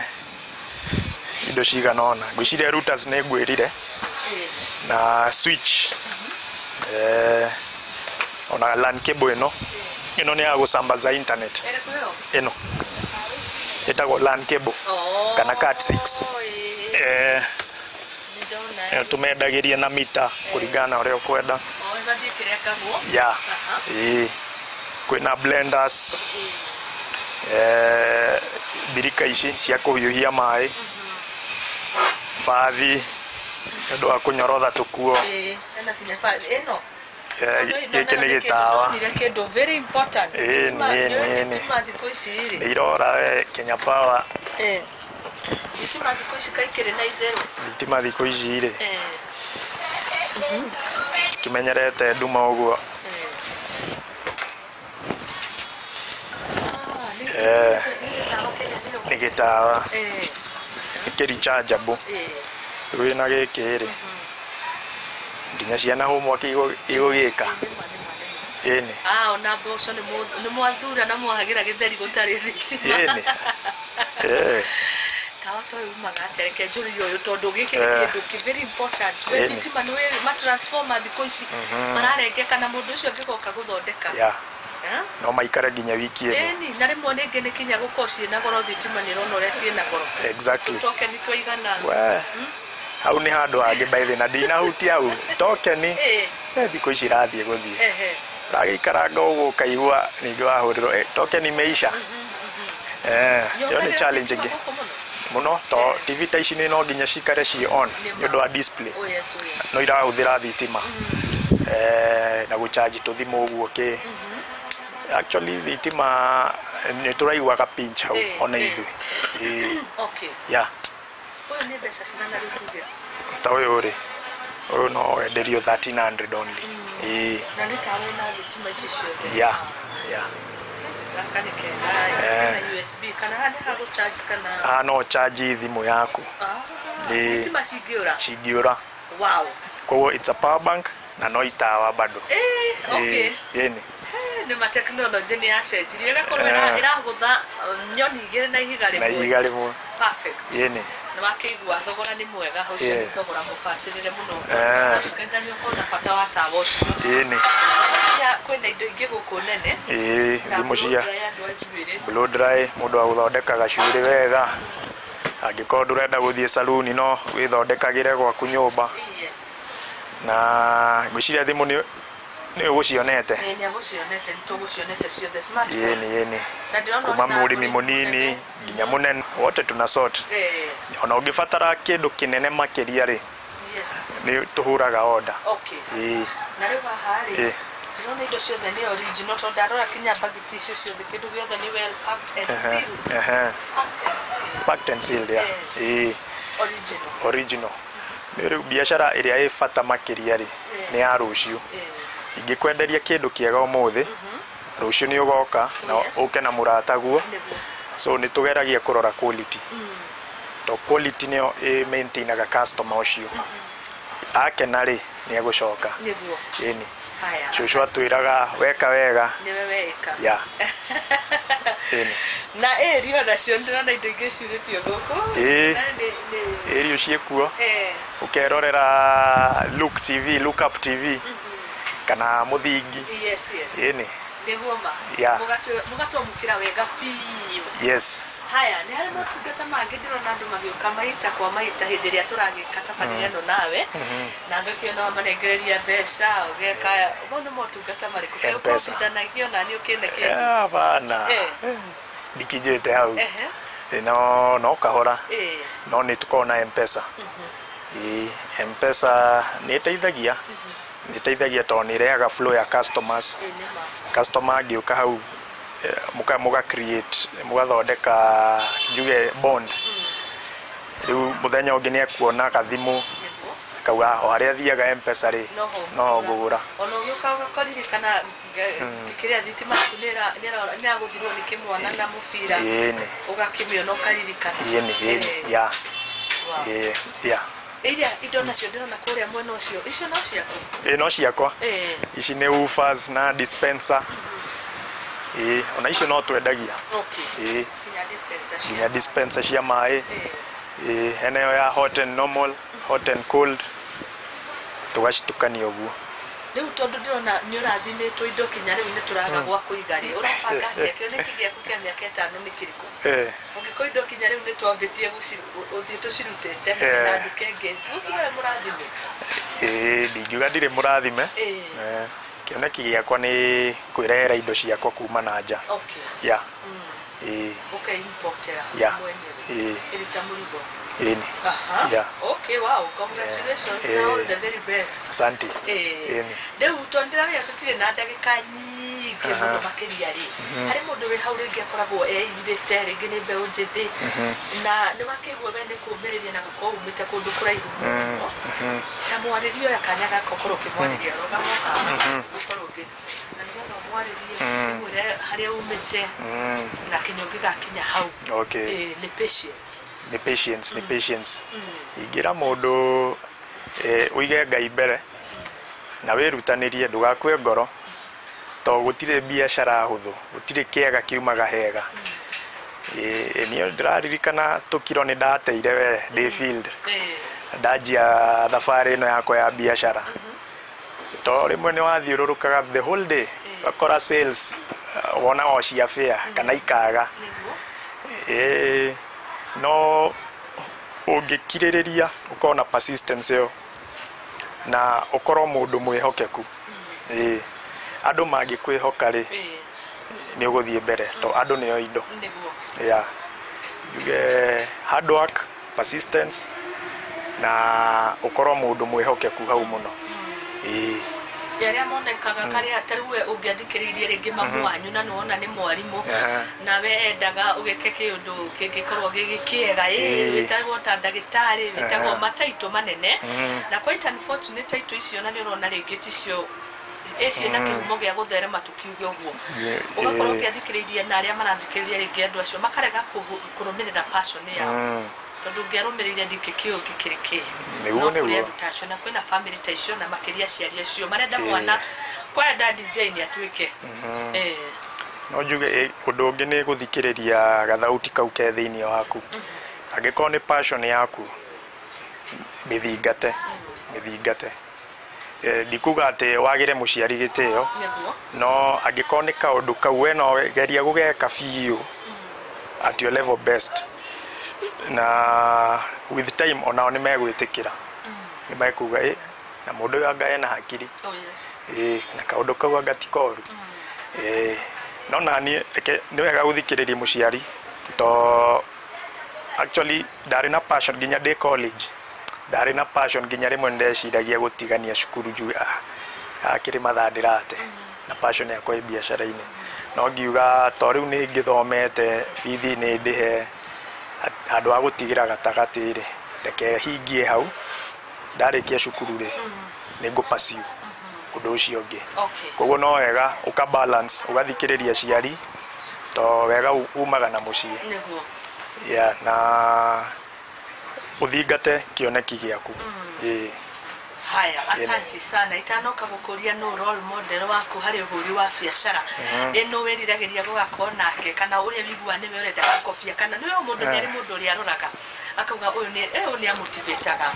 indo cigana ona ngwĩciria routers nĩ ngwĩrire na switch ona LAN cable ĩno nĩ ya gũsambaza internet ĩno ĩtagwo LAN cable kana Cat 6 tumendagiria na mita kuringana uria ukwenda ya kwina blenders birika ici cia kuhiuhia mai bathi ndu wa kunyorotha tukuo giki ni gitawa irora we Kenya Power thitima thikũ ici rĩ kimenyerete nduma ũguo nĩ gĩtawa kĩrichangeable wĩna gĩkĩ rĩ nginya ciana homework igũgĩka ĩnĩ ona mboco nĩ mwathura na mwahagira gĩtheri gũtarĩ thitima tawato umaga atereke njuri yoyo tondu giki kindu ki very important we thitima no ma transformer thiko ici mararengeka na mundu ucio angigoka guthondeka no maikare nginya wiki ĩno na rimwe ningi ni kinya gukoci na goro thitima ni rona uria ciina goro exactly tokeni twaigana hau ni handu hangi by the na ndinahutia hau tokeni thiko ici rathie guthie ragikaranga uguo kaigua ningi wahurirwo tokeni meisha yo ni challenge ingi muno to TV ta ici ni no nginya cikare ci on nyondo wa display no irahuthira thitima na gucharge tuthimu uguo ki actually thitima ni turaigua ka pinch hau ona ithu okay ya oyo ni mbeca cinana rutuge ta uyu ri uyu no wenderio 1300 only na ni tawe na thitima ici ciothe ya USB kana hadi hago charge kana no charge thimu yaku thitima cingiura wow kwa it's a power bank na no itawa bado okay yeni ni ma technology ni yacenjirie gakorwo iragutha nyoni igire na ihiga rimwe perfect yeni na makigwa thogora ni mwega ucio ni thogora mufacirire muno kenda ni ukona bata wa tawa ucio yeni ya kwenda indo ingi guku nene thimu cia blow dry mundu aguthondeka gacuri wega angikorwo ndurenda guthie saluni no withondekagire gwaku nyumba na ngwiciria thimu ni ugucionete ni agucionete nitugucionete ciothe smart yeni kuma murimi munini nginya munene wote tuna sort ona ungibatara kindu kinene makiria ri ni tuhuraga order okay na riu hahari ndona indo ciothe ni original to ndarora kinya bagiti icio ciothe kindu giothe ni well packed and sealed packed and sealed ya original riu biashara iria ĩ bata makiria ri ni ya rucio ingikwenderia kindu kiega umuthi rucio ni ugoka na uke na murataguo so ni tugeragia kurora quality to quality ni maintainaga customer ucio akena ri ni agucoka yeni shushu atwiraga weka wega niwe weka ya yeni na rio nacio ndona indo ingi ciuritio guku rio ciekuo ukerorera Look TV Look Up TV kana muthingi yeni niguo ma mugatwa mukira wega piu haya ni hari motungata mangi ndirona andu magioka maita kwa maita hindi ria turagika tabarira no nawe na ngakiona manengereria mbeca ugeka bono motungata mariku ke ukobithanagio na ni ukindeke bana dikijete hau no kahora no ni tukona M-Pesa M-Pesa ni teithagia to ni reaga flow ya customers customer agioka hau muka create mugathondeka juge bond riu muthenya ungi ni akuona kathimu kauga o haria thiaga M-Pesa ri no ngugura ono gioka ugakoririkana ikiria thitima ni aguthirwo ni kimwana na mufira ugakimio no karirikana ya iria indo nacio ndirona kuria mwena ucio icio no ciako no ciakwa ici ni woofers na dispenser ona icio no twendagia kinya dispenser cia mai eneo ya hot and normal hot and cold tugacitukania uguo riu tondu ndirona ni urathimitwo indo kinya riu ni turaga gwa kuigari urabanga atia kioneki giaku kia miaka 5 ni kiriku ungiko indo kinya riu ni twambitie guthie tucirutete na nduke ngetu we murathime ndingiuga ndire murathime kioneki giakwa ni kwirehera indo ciakwa kuma na nja ya okay importera mwenyewe ilita murigo yeah. Okay, wow, congratulations. Now all the very best. Asante. Leo tondera ya tutire na ndagika nyingi muno makiria ri. Hari mundu we hau ringi akoragwo eirite ringi ni mbeu njithi na ni makigwo bene kuumiriria na gukorwo umite kundu kuraihu. Ta mwaririo ya kanyaga kokoro kimwariria roga moka. Gukorwo ngi. Na ni wana mwaririe mwire hari umite na kinyongi gakinya hau. Okay. Ni patience. Ni patience. Igira mundu uige Ngai mbere na wirutanirie ndugakue ngoro to gutire biashara huthu gutire kiega kiumaga hega niyo ndiraririkana tukiro ni ndateire we day field ndajia thabari no yakwa ya biashara to rimwe ni wathiururukaga the whole day akora sales wona ocia fair kana ikaga no ungikiririria ukona persistence yo na ukoro mundu mwihokeku andu mangikwihoka ri ni uguthie mbere to andu niyo indo yeah hard work persistence na ukoro mundu mwihokeku hau muno yaria monekaga karia taruwe ungiathikiririe ringi mamu wanyu na nuona ni mwarimu na we endaga ugeke kiundu kingikorwo gigikiega witagwo ta ndagitari witagwo mataito manene na quite unfortunate taito icio na ni urona ringi ticio eci na kihumo gia gutherema tukiuge uguo ugakorwo ukiathikiririe na aria marathikiriria ringi andu acio makarega kurumirira passion yao tondu ngerumirire ndikikio gikiriki niguo tacho na kwina family tacio na makiria ciaria cio marenda mwana kwa dad Jane atuike no njuge undu ungi ni guthikiriria gathauti kau ke thiini waku angikorwo ni passion yaku mithingate ndikuga ati wagire muciari gitio no angikorwo ni kaundu kau we no geria gugeka biu at your level best na with time onao ni megwitikira ni mekuga na mundu uyu anga ena hakiri na kaundu kau anga tikoru no nani ni wega guthikiriria muciari to actually ndari na passion ginya de college ndari na passion ginya rimwe ndeciragia gutigania cukuru juu akiri mathandirate na passion yakwa ya biashara-ini no ngiuga to riu ni ngithomete fithi ni ndihe andu agutigira gatagati-ri reke hingie hau ndarikia cukuru ri ni ngupasiu kundu ucio ngi koguo no wega uka balance ugathikiriria ciari to wega umaga na mucii ya na uthingate kioneki giaku haya asante sana itanoka gukuria no role model waku hari uhuri wa biashara eno weriragiria gugakora nake kana uria wigua ni urenda gukobia kana niwe mundu ni ari mundu uri aroraga akauga uyu ni amotivateaga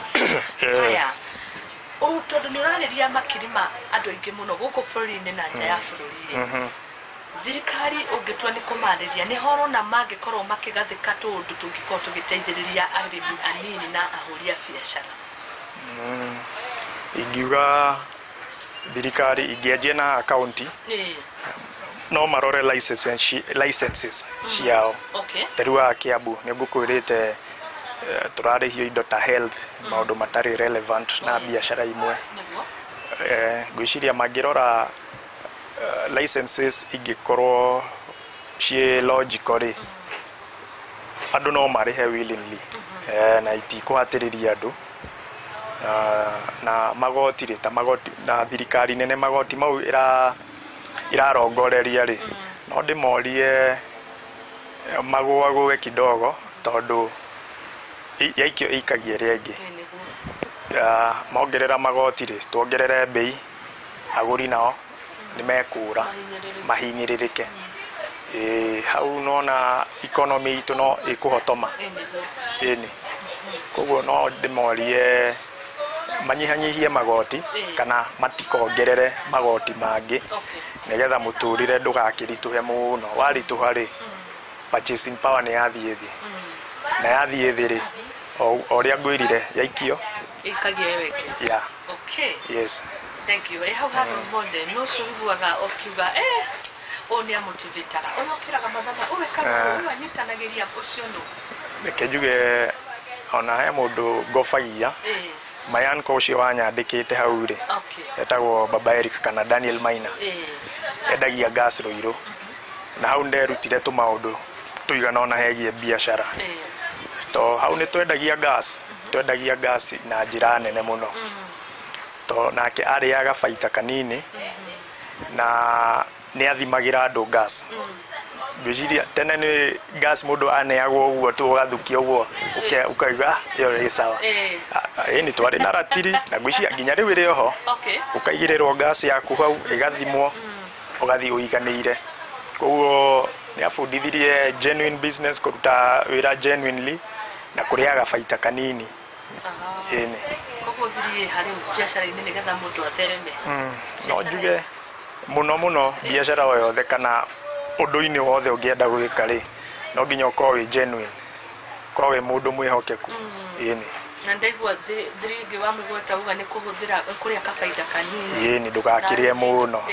haya tondu ni urariria makirima andu aingi muno guku bururi-ini na nja ya bururi thirikari ungitua ni kumariria ni horo na mangikorwo makigathika tundu tungikorwo tugiteithiriria arimi anini na ahuri a biashara ingiuga thirikari ingianjia na akaunti no marore licenses ciao terua Kiambu ni ngukwirite turarihio indo ta health maundu matari relevant na biashara imwe ngwiciria mangirora licenses ingikorwo cie logical andu no marihe willingly na itikuhatiriria andu na magoti ri ta magoti na thirikari nene magoti mau irarongoreria ri no ndimorie magwague kidogo tondu yaikio ikagie rengi mongerera magoti ri tuongerere bei aguri nao ni mekura mahinyiririke hau no na economy itu no ikuhotoma koguo no ndimorie manyihanyihie magoti kana matikongerere magoti mangi nigetha muturire ndugakirituhe muno warituha ri purchasing power ni yathie thi na yathie thi ri oria ngwirire yaikio ikagie weke yeah okay yes thank you how have monde no suruaga okiuga onia motivator oyokiraga mathama uwekaga unyitanagiria ucio ndo nekejuge ona he mundu ngofagia mayan ko ucio wanyandikite hau ri etagwo Baba Eric kana Daniel Maina endagia gas Ruiru na hau nderutire tu maundu tuigana ona hegie biashara to hau ni twendagia gas na njira nene muno to nake ariaga baita kanini na ni athimagira andu gas bijiria tena ni gas mundu aneagwo uguo tu ugathukia uguo ukaiga yo ri sawa ni twari na ratiri na gwiciria nginya riu iri oho ukaigirirwo gas yaku hau igathimwo ugathi uiganire koguo ni afundithirie genuine business kuruta wira genuinely na kuriaga baita kanini ni koguo thirie hari biashara ini nigetha mundu athereme no njuge muno biashara o yothe kana undu-ini wothe ungienda gwika ri no nginya ukorwo wi genuine ukorwo wi mundu mwihokeku ni na ndaigua thiringi wa migweta uga ni kuhuthira kuria kabaida kanini ni ndugakirie muno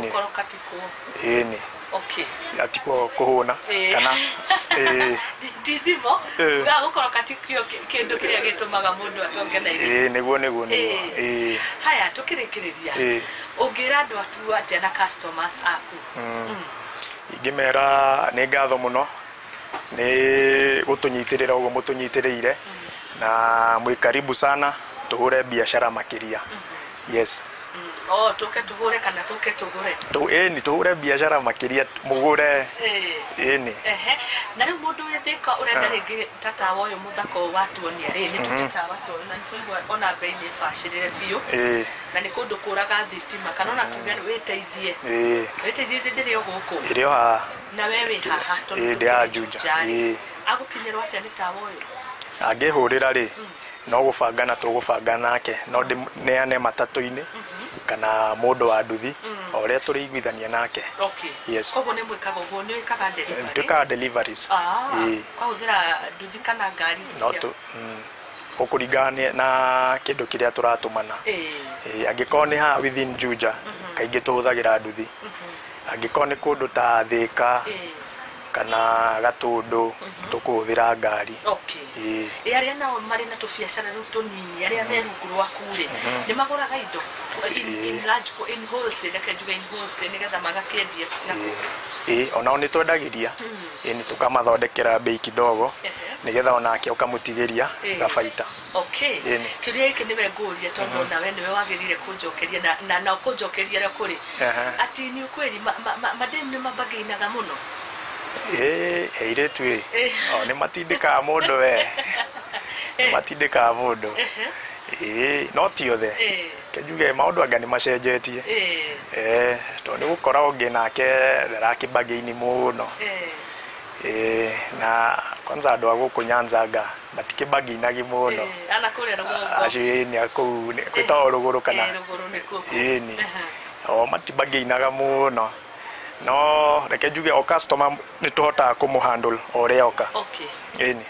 ni korokatiko ni okay atiko kuhuna kana dithimo ga gukorokatikio kindu kiria gitumaga mundu atonge na iguru niguo haya tukirikiriria ungira andu atu atia na customers aku ingimera ni ngatho muno ni gutunyitirira ugo mutunyitiriire na mwi karibu sana tuhure biashara makiria yes tuke tuhure kana tuke tugure ni tuhure biashara makiria mugure ni na riu mundu withika urenda ringi tata woyo muthako watuonia ri ni tukita watu na nifungwa ona bei ni bacirire biu na ni kundu kuraga thitima kana ona tuge witeithie ndiri guku irio ha na wewe haha ndi ajuja agukinyirwa atia ni tawa uyu angihurira ri no gubangana tugubanga nake no neane matatu-ini kana mundu wa nduthi oria turiguithania nake yes koguo ni mwikaga uguo ni wikaga delivery twikaga deliveries kwahuthira nduthi kana ngari no tu ukuringana na kindu kiria turatumana angikorwo ni ha within Juja kaingi tuhuthagira nduthi angikorwo ni kundu ta Thika kana Gatundu tukuhuthira ngari aria nao mari na tubiacara riu tunini aria me rungu rwaku ri ni maguraga indo in large in wholesale akajuga in wholesale nigetha magakiendia naku ona ni twendagiria ni tukamathondekera bei kidogo nigetha onake ukamutigiria gabaita kiria iki niwe nguria tondu nawe niwe wagirire kunjokeria na kunjokeria ria kuri ati ni ukweli madem ni mabagainaga muno eiretu ni matindika mundu we matindika mundu no ti othe kejuge maundu anga ni macenjetie to ni gukora ungi nake ndarakibagaini muno na kwanza andu aguku Nyanza anga matikibagainagi muno ana kuria rugongo ni aku kwita ruguru kana ni matibagainaga muno no reke juge o customer ni tuhota kumuhandle oria oka ni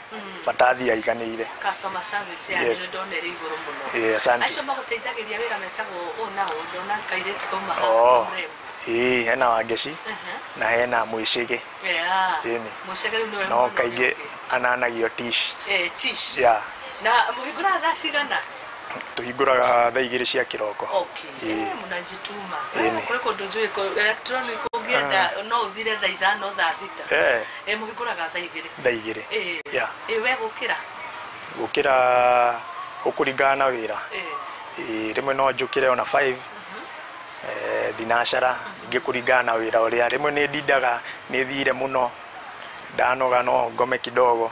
batathi aiganire customer service ya ni ndonere iguru muno acio maguteithagiria wira metagwo ona ndona kaireti kuma hena wangeci na hena mwicige ni mwicige ni we no kaingi ananagio tish na muhingura thaa cigana tuhinguraga thaa 2 cia kiroko munajituma kuri kundu njui electronic ungienda no uthire thaa 5 thaa 6 muhinguraga thaa 2 we gukira ukuringana na wira rimwe no njukire ona 5 dinashara ngikuringana na wira uria rimwe ni ndindaga ni thire muno ndanoga no ngome kidogo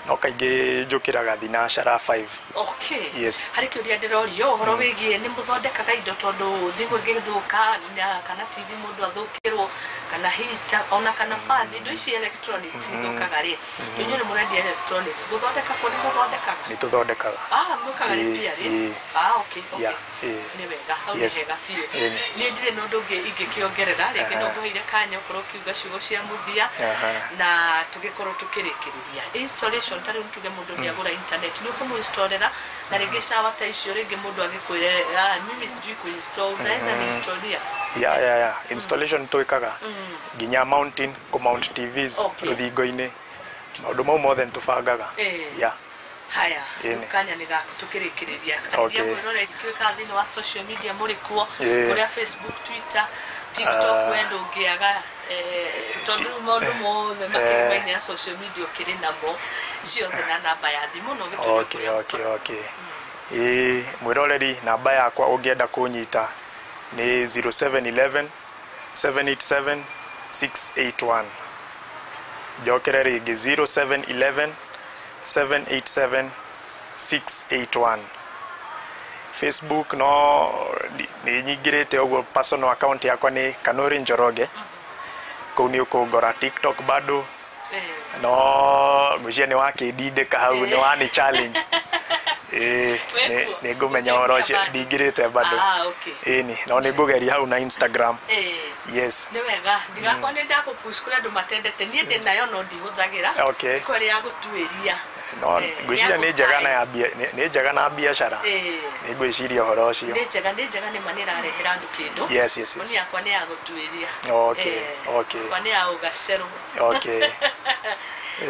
no kaingĩ njũkĩraga thinacara 5. Okay. Yes. Harĩ kĩũria ndĩrorio ũhoro wĩgiĩ nĩ mũthondekaga indo tondũ thimũ ĩngĩthũka kana TV mũndũ athũkĩrwo kana hita ona kana fan indo ici electronics ithũkaga rĩ. Inyuĩ nĩ mũrendia electronics gũthondeka kũ nĩ mũthondekaga? Nĩ tũthondekaga. Mwĩkaga repair rĩ? Okay. Nĩ wega hau nĩ hega biũ. Niĩ ndirĩ na ũndũ ũngĩ ingĩkĩongerera rĩngĩ no ngũheire kanya ũkorwo ũkiuga ciugo cia mũthia na tũgĩkorwo tũkĩrĩkĩrĩria installation tarĩ ntuge mũndũ nĩ agũra internet nĩ ũkũmũinstallera na rĩngĩ shower ta icio rĩngĩ mũndũ agĩkwĩre mimi sijui kuinstall unaweza niinstallia? Installation twĩkaga nginya mounting mount TVs rũthingo-inĩ maũndũ mau mothe nĩtũbangaga. Haya, kanya nĩ tũkĩrĩkĩrĩria ndia mwĩrore twĩkaga thĩinĩ wa social media mũrĩ kuo kũrĩa Facebook, Twitter, TikTok wendo ũngĩaga tondũ maũndũ mothe makĩrĩma-inĩ ya social media ũkĩrĩ namo ciothe na namba ya thimũ no gĩtũrĩa. Okay. Mwĩroreri namba yakwa ũngĩenda kũnyita nĩ 0711 787 681. Njokere rĩngĩ 0711 787 681. Facebook no nĩ nyingĩrĩte ũguo personal account yakwa nĩ Kanori Njoroge. Kũu nĩ ũkũngora. TikTok bado no ngũcia nĩ wakĩndindĩka hau nĩ wani challenge. Nĩ ngũmenya ũhoro ũcio ndingĩrĩte bado. Ĩni no nĩ ngũgeria hau na Instagram. Yes. Nĩ wega ndigakorwo nĩ ndagũpush kũrĩ andũ matendete niĩ ndĩ nayo no ndihũthagĩra kũrĩ ya gũtuĩria. No ngwĩciria nĩ njega na biacara. Nĩ ngwĩciria ũhoro ũcio. Nĩ njega nĩ ma nĩrarehera andũ kĩndũ. Yes. Ni yakwa nĩ ya gũtuĩria. Okay. Kwa nĩ ya ũgacerũ. Okay.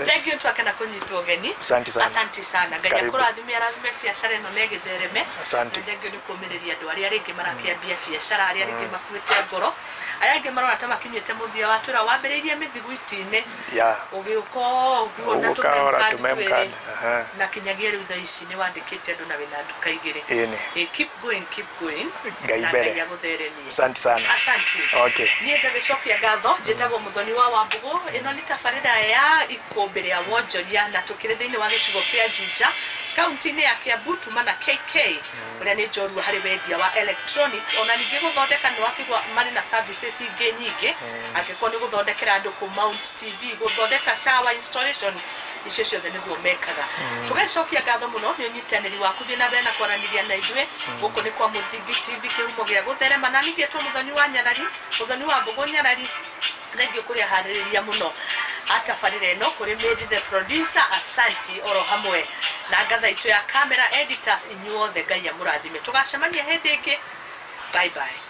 Thank you twakena kunyitwo geni. Asante sana. Ngai akũrathime arathime biacara ĩno na ĩgĩthereme. Asante. Thank you nĩ kũũmĩrĩria andũ arĩa rĩngĩ marakĩambia biacara arĩa rĩngĩ makuĩte ngoro. Aya angĩ marona ta makinyĩte mũthia wa twĩra wambĩrĩirie mĩthiguiti-inĩ. Ũgĩũka ũguo na tũmemkadi na kinyagia rĩu thaa ici nĩ wandĩkĩte andũ na wĩna nduka igĩrĩ. Keep going. Ngai mbere. Asante sana. Asante. Okay. Niĩ ngagĩcokia ngatho njĩtagwo Muthoni wa Wambugu. Ĩno nĩ tabarĩra ya Ikumbi Ria Wonjoria na tũkĩrĩ thĩinĩ wa gĩcigo kĩa Juja kaunti-inĩ ya Kiambu tuma na KK ũrĩa nĩ njorua harĩ wendia wa electronics ona ningĩ gũthondeka nĩ wakĩgwa marĩ na services ingĩ nyingĩ angĩkorwo nĩ gũthondekera andũ kũ mount TV gũthondeka shower installation icio ciothe nĩguo mekaga. Tũgĩcokia ngatho mũno nĩ ũnyitanĩri waku thiĩ na mbere na kwaranĩria na ithuĩ gũkũ nĩ kwa Mũthingi TV kĩhumo gĩa gũtherema na ningĩ twa Muthoni wa Nyarari Muthoni wa Wambugu Nyarari thengiũ kũrĩa harĩrĩria mũno atabarĩra ĩno kũrĩ Made the producer. Asante oro hamwe na ngatha itũ ya camera editors inyuothe Ngai amũrathime. Tũgacemania hĩndĩ ĩngĩ. Bye.